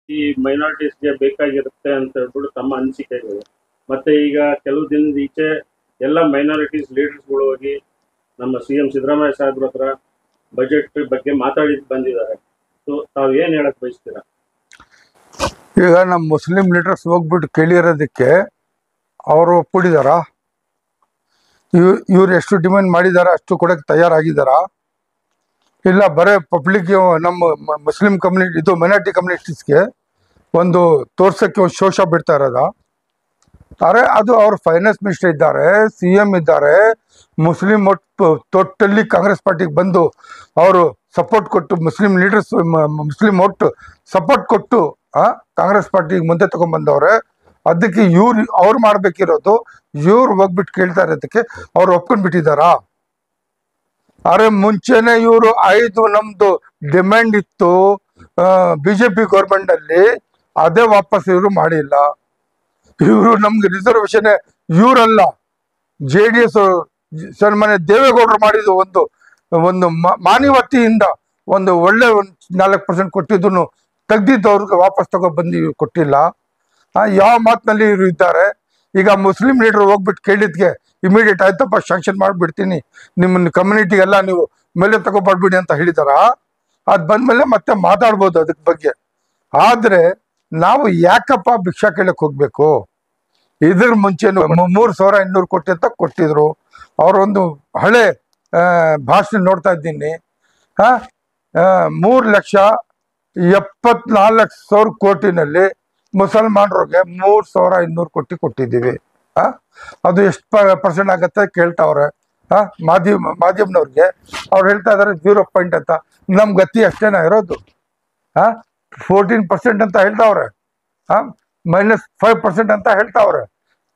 ಈ ಮೈನಾರಿಟೀಸ್ಗೆ ಬೇಕಾಗಿರುತ್ತೆ ಅಂತ ಹೇಳ್ಬಿಟ್ಟು ತಮ್ಮ ಅನಿಸಿಕೆಗಳು. ಮತ್ತೆ ಈಗ ಕೆಲವು ದಿನದ ಈಚೆ ಎಲ್ಲ ಮೈನಾರಿಟೀಸ್ ಲೀಡರ್ಸ್ಗಳು ಹೋಗಿ ನಮ್ಮ CM ಸಿದ್ದರಾಮಯ್ಯ ಸಾಹೇಬ್ರ ಹತ್ರ ಬಜೆಟ್ ಬಗ್ಗೆ ಮಾತಾಡಿ ಬಂದಿದ್ದಾರೆ. ಸೊ ತಾವು ಏನು ಹೇಳಕ್ ಬಯಸ್ತೀರಾ? ಈಗ ನಮ್ಮ ಮುಸ್ಲಿಂ ಲೀಡರ್ಸ್ ಹೋಗ್ಬಿಟ್ಟು ಕೇಳಿರೋದಕ್ಕೆ ಅವರು ಒಪ್ಪಿದಾರ? ಇವ್ರು ಎಷ್ಟು ಡಿಮ್ಯಾಂಡ್ ಮಾಡಿದಾರ ಅಷ್ಟು ಕೊಡಕ್ಕೆ ತಯಾರಾಗಿದ್ದಾರಾ? ಇಲ್ಲ ಬರೇ ಪಬ್ಲಿಕ್ಗೆ ನಮ್ಮ ಮುಸ್ಲಿಂ ಕಮ್ಯುನಿಟಿ ಇದು ಮೈನಾರಿಟಿ ಕಮ್ಯುನಿಟೀಸ್ಗೆ ಒಂದು ತೋರ್ಸೋಕ್ಕೆ ಒಂದು ಶೋಷ ಬಿಡ್ತಾ ಇರೋದ? ಅರೆ ಅದು ಅವ್ರ ಫೈನಾನ್ಸ್ ಮಿನಿಸ್ಟರ್ ಇದ್ದಾರೆ, CM ಇದ್ದಾರೆ, ಮುಸ್ಲಿಂ ಟೋಟಲಿ ಕಾಂಗ್ರೆಸ್ ಪಾರ್ಟಿಗೆ ಬಂದು ಅವರು ಸಪೋರ್ಟ್ ಕೊಟ್ಟು ಮುಸ್ಲಿಂ ಲೀಡರ್ಸ್ ಮುಸ್ಲಿಂ ಒಟ್ಟು ಸಪೋರ್ಟ್ ಕೊಟ್ಟು ಕಾಂಗ್ರೆಸ್ ಪಾರ್ಟಿಗೆ ಮುಂದೆ ತಗೊಂಡ್ಬಂದವ್ರೆ. ಅದಕ್ಕೆ ಅವ್ರು ಮಾಡ್ಬೇಕಿರೋದು ಇವ್ರು ಹೋಗ್ಬಿಟ್ಟು ಕೇಳ್ತಾ ಇರೋದಕ್ಕೆ ಅವ್ರು ಒಪ್ಕೊಂಡ್ಬಿಟ್ಟಿದಾರಾ? ಅರೆ ಮುಂಚೆನೆ ಇವರು 5 ನಮ್ದು ಡಿಮ್ಯಾಂಡ್ ಇತ್ತು BJP ಗೌರ್ಮೆಂಟ್ ಅಲ್ಲಿ, ಅದೇ ವಾಪಸ್ ಇವರು ಮಾಡಿಲ್ಲ. ಇವರು ನಮ್ಗೆ ರಿಸರ್ವೇಶನ್ ಇವರಲ್ಲ, JDS ಸನ್ಮಾನ್ಯ ದೇವೇಗೌಡರು ಮಾಡಿದ್ದು ಒಂದು ಮಾನವತೆಯಿಂದ ಒಂದು ಒಳ್ಳೆ 4% ಕೊಟ್ಟಿದ್ದನ್ನು ತೆಗ್ದಿದ್ದವ್ರಿಗೆ ವಾಪಸ್ ಬಂದು ಕೊಟ್ಟಿಲ್ಲ. ಯಾವ ಮಾತಿನಲ್ಲಿ ಇವರು ಇದ್ದಾರೆ? ಈಗ ಮುಸ್ಲಿಂ ಲೀಡರ್ ಹೋಗ್ಬಿಟ್ಟು ಕೇಳಿದ್ಗೆ ಇಮಿಡಿಯೇಟ್ ಆಯ್ತಪ್ಪ ಶಾಂಕ್ಷನ್ ಮಾಡಿಬಿಡ್ತೀನಿ, ನಿಮ್ಮ ಕಮ್ಯುನಿಟಿಗೆಲ್ಲ ನೀವು ಮೇಲೆ ತಗೊಬಾರ್ಬಿಡಿ ಅಂತ ಹೇಳಿದಾರ. ಅದು ಬಂದ್ಮೇಲೆ ಮತ್ತೆ ಮಾತಾಡ್ಬೋದು ಅದಕ್ಕೆ ಬಗ್ಗೆ. ಆದ್ರೆ ನಾವು ಯಾಕಪ್ಪ ಭಿಕ್ಷಾ ಕೇಳಕ್ ಹೋಗ್ಬೇಕು? ಇದ್ರ ಮುಂಚೆನು 3,200 ಕೋಟಿ ಅಂತ ಕೊಟ್ಟಿದ್ರು. ಅವರೊಂದು ಹಳೆ ಭಾಷಣ ನೋಡ್ತಾ ಇದ್ದೀನಿ. 3,74,000 ಕೋಟಿನಲ್ಲಿ ಮುಸಲ್ಮಾನರಿಗೆ 3,500 ಕೋಟಿ ಕೊಟ್ಟಿದ್ದೀವಿ. ಅದು ಎಷ್ಟು % ಆಗತ್ತೆ ಕೇಳ್ತಾವ್ರೆ ಮಾಧ್ಯಮನವ್ರಿಗೆ. ಅವ್ರು ಹೇಳ್ತಾ ಇದಾರೆ 0 ಅಂತ. ನಮ್ ಗತಿ ಅಷ್ಟೇನ ಇರೋದು? 14% ಅಂತ ಹೇಳ್ತಾವ್ರೆ, -5% ಅಂತ ಹೇಳ್ತಾವ್ರೆ.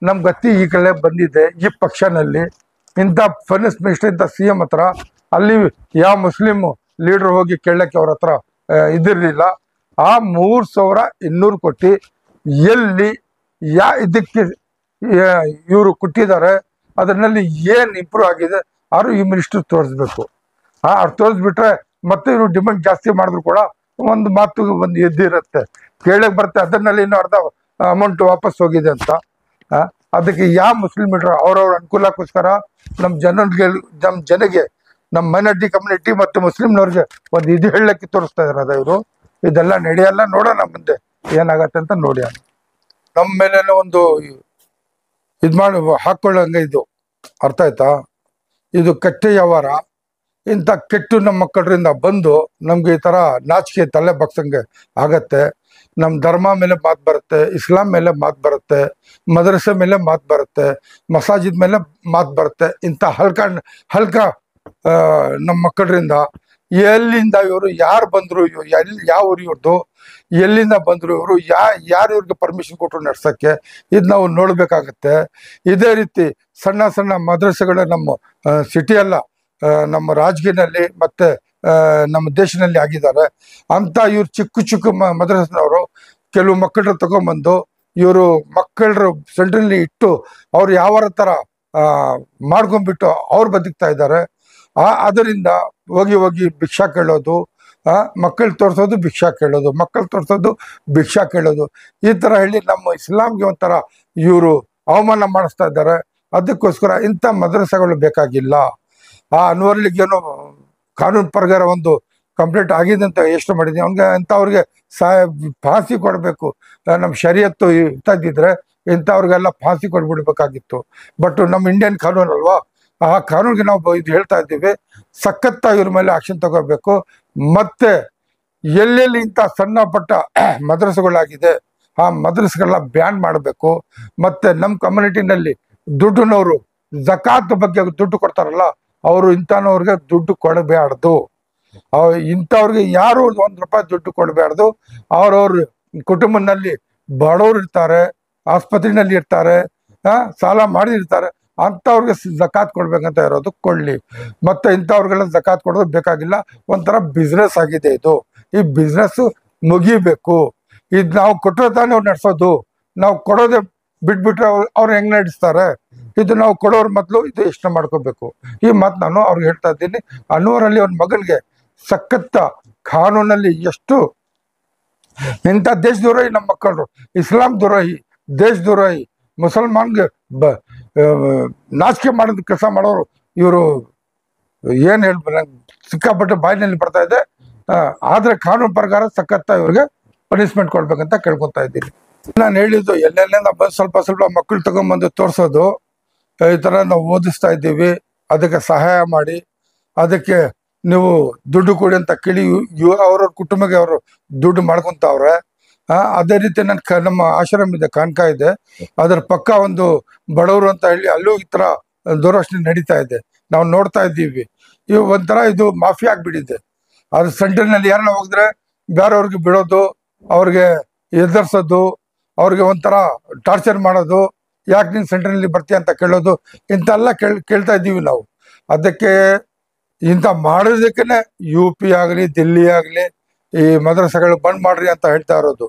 ನಮ್ ಗತಿ ಈ ಕಡೆ ಬಂದಿದೆ ಈ ಪಕ್ಷನಲ್ಲಿ. ಇಂಥ ಫೈನಾನ್ಸ್ ಮಿನಿಸ್ಟರ್ ಇಂಥ CM ಹತ್ರ ಅಲ್ಲಿ ಯಾವ ಮುಸ್ಲಿಂ ಲೀಡರ್ ಹೋಗಿ ಕೇಳಕ್ಕೆ ಅವ್ರ ಹತ್ರ ಇದಿರ್ಲಿಲ್ಲ. ಆ 3,200 ಕೋಟಿ ಎಲ್ಲಿ ಇದಕ್ಕೆ ಇವರು ಕೊಟ್ಟಿದ್ದಾರೆ, ಅದರಲ್ಲಿ ಏನ್ ಇಂಪ್ರೂವ್ ಆಗಿದೆ ಅವರು ಈ ಮಿನಿಸ್ಟರ್ ತೋರಿಸ್ಬೇಕು. ಅವ್ರು ತೋರಿಸ್ಬಿಟ್ರೆ ಮತ್ತೆ ಇವರು ಡಿಮ್ಯಾಂಡ್ ಜಾಸ್ತಿ ಮಾಡಿದ್ರು ಕೂಡ ಒಂದು ಮಾತು ಎದ್ದಿರುತ್ತೆ, ಕೇಳಕ್ ಬರುತ್ತೆ ಅದನ್ನಲ್ಲಿ ಇನ್ನೂ ಅರ್ಧ ಅಮೌಂಟ್ ವಾಪಸ್ ಹೋಗಿದೆ ಅಂತ. ಅದಕ್ಕೆ ಯಾವ ಮುಸ್ಲಿಂ ಲೀಡರ್ ಅವ್ರವ್ರ ಅನುಕೂಲಕ್ಕೋಸ್ಕರ ನಮ್ಮ ಜನಗೆ ನಮ್ಮ ಮೈನಾರಿಟಿ ಕಮ್ಯುನಿಟಿ ಮತ್ತು ಮುಸ್ಲಿಂನವ್ರಿಗೆ ಒಂದು ಇದು ಹೇಳಕ್ಕೆ ತೋರಿಸ್ತಾ ಇದಾರೆ ಇವರು. ಇದೆಲ್ಲ ನಡೆಯಲ್ಲ, ನೋಡೋಣ ಮುಂದೆ ಏನಾಗತ್ತೆ ಅಂತ ನೋಡಿ. ನಮ್ಮ ಮೇಲೇನೋ ಒಂದು ಇದು ಮಾಡಿ ಹಾಕೊಳ್ಳಂಗೆ ಇದು ಅರ್ಥ ಆಯ್ತಾ? ಇದು ಕೆಟ್ಟ ವ್ಯವಹಾರ. ಇಂಥ ಕೆಟ್ಟು ನಮ್ಮ ಮಕ್ಕಳರಿಂದ ಬಂದು ನಮ್ಗೆ ಈ ತರ ನಾಚಿಕೆ ತಲೆ ಬಗ್ಸಂಗೆ ಆಗತ್ತೆ. ನಮ್ಮ ಧರ್ಮ ಮೇಲೆ ಮಾತು ಬರುತ್ತೆ, ಇಸ್ಲಾಂ ಮೇಲೆ ಮಾತು ಬರುತ್ತೆ, ಮದ್ರಸೆ ಮೇಲೆ ಮಾತು ಬರುತ್ತೆ, ಮಸಾಜಿದ್ ಮೇಲೆ ಮಾತು ಬರುತ್ತೆ. ಇಂಥ ಹಲ್ಕ ನಮ್ಮ ಮಕ್ಕಳರಿಂದ ಎಲ್ಲಿಂದ ಇವರು ಯಾರು ಬಂದ್ರು, ಯಾವ ಊರು ಇವ್ರದ್ದು, ಎಲ್ಲಿಂದ ಬಂದ್ರು ಇವರು, ಯಾರು ಇವ್ರಿಗೆ ಪರ್ಮಿಷನ್ ಕೊಟ್ಟರು ನಡ್ಸಕ್ಕೆ, ಇದು ನಾವು ನೋಡ್ಬೇಕಾಗತ್ತೆ. ಇದೇ ರೀತಿ ಸಣ್ಣ ಸಣ್ಣ ಮದ್ರಸೆಗಳ ನಮ್ಮ ಸಿಟಿಯಲ್ಲ ನಮ್ಮ ರಾಜಕೀಯದಲ್ಲಿ ಮತ್ತೆ ನಮ್ಮ ದೇಶದಲ್ಲಿ ಆಗಿದ್ದಾರೆ. ಅಂತ ಇವ್ರು ಚಿಕ್ಕ ಮದ್ರಸನವರು ಕೆಲವು ಮಕ್ಕಳ ತಗೊಂಡ್ಬಂದು ಇವರು ಮಕ್ಕಳ ಸೆಂಟ್ರಲ್ಲಿ ಇಟ್ಟು ಅವ್ರು ಯಾವ ತರ ಮಾಡ್ಕೊಂಡ್ಬಿಟ್ಟು ಅವ್ರು ಬದುಕ್ತಾ ಇದ್ದಾರೆ. ಅದರಿಂದ ಹೋಗಿ ಭಿಕ್ಷಾ ಕೇಳೋದು, ಮಕ್ಕಳು ತೋರಿಸೋದು ಭಿಕ್ಷಾ ಕೇಳೋದು, ಮಕ್ಕಳು ತೋರಿಸೋದು ಭಿಕ್ಷಾ ಕೇಳೋದು, ಈ ತರ ಹೇಳಿ ನಮ್ಮ ಇಸ್ಲಾಂಗೆ ಒಂಥರ ಇವರು ಅವಮಾನ ಮಾಡಿಸ್ತಾ ಇದ್ದಾರೆ. ಅದಕ್ಕೋಸ್ಕರ ಇಂಥ ಮದ್ರಸೆಗಳು ಬೇಕಾಗಿಲ್ಲ. ಅನ್ವರ್ಲಿಗೇನೋ ಕಾನೂನು ಪ್ರಕಾರ ಒಂದು ಕಂಪ್ಲೇಂಟ್ ಆಗಿದೆ ಅಂತ ಯೋಚನೆ ಮಾಡಿದ್ದೀನಿ. ಅವ್ನಿಗೆ ಇಂಥವ್ರಿಗೆ ಫಾಂಸಿ ಕೊಡಬೇಕು. ನಮ್ಮ ಶರೀಯತ್ತು ಇದ್ದಿದ್ರೆ ಇಂಥವ್ರಿಗೆಲ್ಲ ಫಾಂಸಿ ಕೊಡ್ಬಿಡ್ಬೇಕಾಗಿತ್ತು. ಬಟ್ ನಮ್ಮ ಇಂಡಿಯನ್ ಕಾನೂನು ಅಲ್ವಾ, ಆ ಕಾನೂನಿಗೆ ನಾವು ಇದು ಹೇಳ್ತಾ ಇದ್ದೀವಿ, ಸಖತ್ತಾಗಿ ಇವ್ರ ಮೇಲೆ ಆಕ್ಷನ್ ತಗೋಬೇಕು. ಮತ್ತೆ ಎಲ್ಲೆಲ್ಲಿ ಇಂಥ ಸಣ್ಣ ಪಟ್ಟ ಮದ್ರಸೆಗಳಾಗಿದೆ ಆ ಮದ್ರಸೆಗಳನ್ನ ಬ್ಯಾನ್ ಮಾಡಬೇಕು. ಮತ್ತೆ ನಮ್ಮ ಕಮ್ಯುನಿಟಿನಲ್ಲಿ ದುಡ್ಡಿನವರು ಜಕಾತ್ ಬಗ್ಗೆ ದುಡ್ಡು ಕೊಡ್ತಾರಲ್ಲ, ಅವರು ಇಂಥವ್ರಿಗೆ ದುಡ್ಡು ಕೊಡಬಾರ್ದು. ಇಂಥವ್ರಿಗೆ ಯಾರು ₹1 ದುಡ್ಡು ಕೊಡಬಾರ್ದು. ಅವ್ರವ್ರ ಕುಟುಂಬದಲ್ಲಿ ಬಡವರು ಇರ್ತಾರೆ, ಆಸ್ಪತ್ರೆಯಲ್ಲಿ ಇರ್ತಾರೆ, ಸಾಲ ಮಾಡಿರ್ತಾರೆ, ಅಂಥವ್ರಿಗೆ ಜಕಾತ್ ಕೊಡ್ಬೇಕಂತ ಇರೋದು ಕೊಡ್ಲಿ. ಮತ್ತೆ ಇಂಥವ್ರಿಗೆಲ್ಲ ಜಕಾತ್ ಕೊಡೋದು ಬೇಕಾಗಿಲ್ಲ. ಒಂಥರ ಬಿಸ್ನೆಸ್ ಆಗಿದೆ ಇದು. ಈ ಬಿಸ್ನೆಸ್ ಮುಗಿಬೇಕು. ಇದು ನಾವು ಕೊಟ್ಟರೆ ತಾನೇ ಅವ್ರು ನಡೆಸೋದು. ನಾವು ಕೊಡೋದೇ ಬಿಟ್ಬಿಟ್ರೆ ಅವ್ರು ಹೆಂಗ್ ನಡೆಸ್ತಾರೆ? ಇದು ನಾವು ಕೊಡೋರ ಮೊದಲು ಇದು ಯೋಚನೆ ಮಾಡ್ಕೋಬೇಕು. ಈ ಮಾತು ನಾನು ಅವ್ರಿಗೆ ಹೇಳ್ತಾ ಇದ್ದೀನಿ. ಅನ್ವರಲ್ಲಿ ಅವ್ನ ಮಗನಿಗೆ ಸಖತ್ತ ಕಾನೂನಲ್ಲಿ ಎಷ್ಟು ಇಂಥ ದೇಶದ್ರೋಹಿ ನಮ್ಮ ಮಕ್ಕಳು, ಇಸ್ಲಾಂ ದ್ರೋಹಿ, ದೇಶದ್ರೋಹಿ, ಮುಸಲ್ಮಾನ್ಗೆ ನಾಚಿಕೆ ಮಾಡೋದು ಕೆಲಸ ಮಾಡೋರು ಇವರು. ಏನು ಹೇಳ್ಬೇಕು, ಸಿಕ್ಕಾಪಟ್ಟೆ ಬಾಯಿನಲ್ಲಿ ಬರ್ತಾ ಇದೆ. ಆದ್ರೆ ಕಾನೂನು ಪ್ರಕಾರ ಸಖತ್ತ ಇವ್ರಿಗೆ ಪನಿಷ್ಮೆಂಟ್ ಕೊಡ್ಬೇಕಂತ ಕೇಳ್ಕೊತಾ ಇದ್ದೀನಿ. ನಾನು ಹೇಳಿದ್ದು ಎಲ್ಲೆಲ್ಲಿಂದ ಬಂದು ಸ್ವಲ್ಪ ಸ್ವಲ್ಪ ಮಕ್ಕಳು ತಗೊಂಡ್ಬಂದು ತೋರಿಸೋದು, ಈ ಥರ ನಾವು ಓದಿಸ್ತಾ ಇದ್ದೀವಿ, ಅದಕ್ಕೆ ಸಹಾಯ ಮಾಡಿ, ಅದಕ್ಕೆ ನೀವು ದುಡ್ಡು ಕೊಡಿ ಅಂತ ಕೇಳಿ ಅವ್ರವ್ರ ಕುಟುಂಬಕ್ಕೆ ಅವರು ದುಡ್ಡು ಮಾಡ್ಕೊಂತವ್ರೆ. ಅದೇ ರೀತಿ ನಮ್ಮ ಆಶ್ರಮ ಇದೆ, ಕಾನ್ಕ ಇದೆ, ಅದ್ರ ಪಕ್ಕ ಒಂದು ಬಡವರು ಅಂತ ಹೇಳಿ ಅಲ್ಲೂ ಈ ಥರ ದುರವಸ್ಥೆ ನಡೀತಾ ಇದೆ, ನಾವು ನೋಡ್ತಾ ಇದ್ದೀವಿ. ಇವು ಒಂಥರ ಇದು ಮಾಫಿಯಾ ಆಗ್ಬಿಟ್ಟಿದೆ. ಅದು ಸೆಂಟರ್ನಲ್ಲಿ ಯಾರನ್ನ ಹೋಗಿದ್ರೆ ಬೇರೆಯವ್ರಿಗೆ ಬಿಡೋದು, ಅವ್ರಿಗೆ ಎದುರಿಸೋದು, ಅವ್ರಿಗೆ ಒಂಥರ ಟಾರ್ಚರ್ ಮಾಡೋದು, ಯಾಕೆ ನೀನು ಸೆಂಟರ್ನಲ್ಲಿ ಬರ್ತೀಯ ಅಂತ ಕೇಳೋದು, ಇಂಥೆಲ್ಲ ಕೇಳ್ತಾ ಇದ್ದೀವಿ ನಾವು. ಅದಕ್ಕೆ ಇಂಥ ಮಾಡೋದಕ್ಕೆ ಯು ಪಿ ಆಗಲಿ ದಿಲ್ಲಿ ಆಗಲಿ ಈ ಮದ್ರಸೆಗಳು ಬಂದ್ ಮಾಡ್ರಿ ಅಂತ ಹೇಳ್ತಾ ಇರೋದು.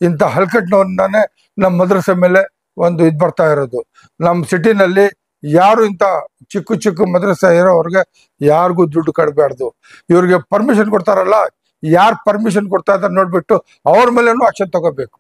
ಇಂಥ ಹಲ್ಕಟ್ನವನ್ನೇ ನಮ್ಮ ಮದ್ರಸೆ ಮೇಲೆ ಒಂದು ಇದು ಬರ್ತಾ ಇರೋದು. ನಮ್ಮ ಸಿಟಿನಲ್ಲಿ ಯಾರು ಇಂಥ ಚಿಕ್ಕ ಚಿಕ್ಕ ಮದ್ರಸೆ ಇರೋವ್ರಿಗೆ ಯಾರಿಗೂ ದುಡ್ಡು ಕಟ್ಬಾರ್ದು. ಇವ್ರಿಗೆ ಪರ್ಮಿಷನ್ ಕೊಡ್ತಾರಲ್ಲ, ಯಾರು ಪರ್ಮಿಷನ್ ಕೊಡ್ತಾ ಇದ್ದಾರೆ ನೋಡ್ಬಿಟ್ಟು ಅವ್ರ ಮೇಲೇನೂ ಆಕ್ಷನ್ ತಗೋಬೇಕು.